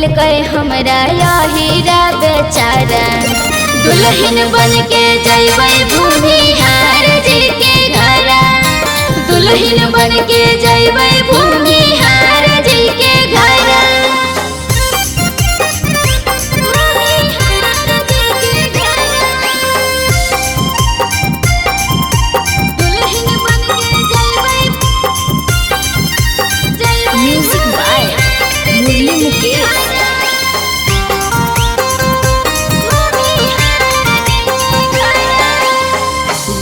कैल कहे हमरा या हीरा बेचारा। दुल्हन बन के जइबै भूमिहार जी के घरा। दुल्हन बन के जइबै भूमिहार जी के घरा। म्यूजिक बाय मुरली मुकेश।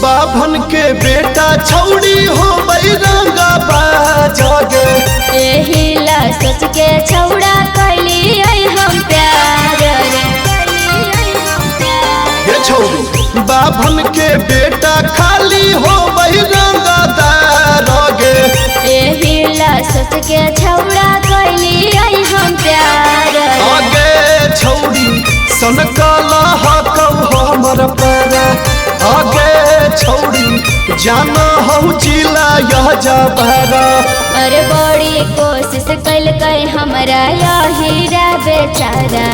बाभन के बेटा छौड़ी हो बैरंगा बाजागे। एहिला सोच के छौड़ा कैली हम प्यार रे। ये छौड़ी बाभन के बेटा खाली हो बैरंगा दारोगे। एहिला सोच के छौड़ा कैली हम प्यार रे। आगे छौड़ी सनकाला हकौ हमर पर। आगे छौड़ी जाना हूँ जिला यह जबरा। अरे बड़ी कोशिश कैल कहे हमरा या हीरा बेचारा।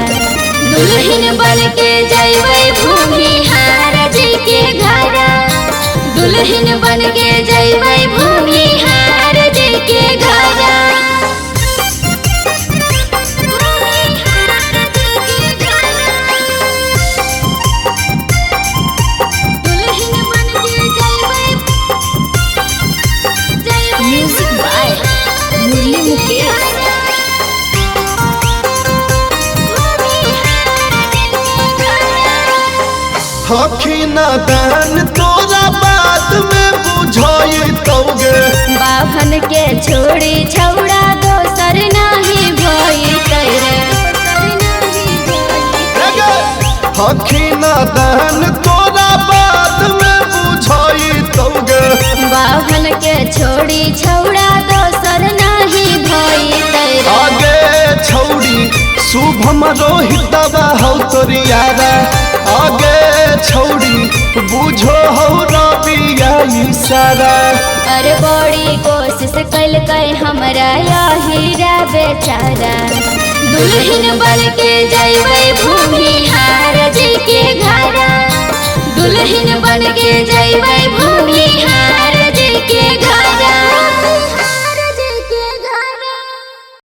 दुल्हन बन के जइबै भूमिहार जी के घरा। दुल्हन बन के जइबै भूमिहार जी के घरा। म्यूजिक बाय मुरली मुकेश। हखी न दान तोरा बात में बुझाई तौगे। बाभन के छोड़ी छौड़ा दोसर नाही भई करे। हखी न दान तोरा बात में बुझाई तौगे। बाभन के छोड़ी छौड़ा दोसर नाही भई करे। आगे छौड़ी शुभम रोहित हौ तोरियारा। आगे छौड़ी बुझो हौ रबिया इशारा। अरे बड़ी कोशिश कैल कहे हमरा या हीरा बेचारा। दुल्हन बन के जइबै भूमिहार जी के घरा। दुल्हन बन के जइबै भूमिहार जी के घरा।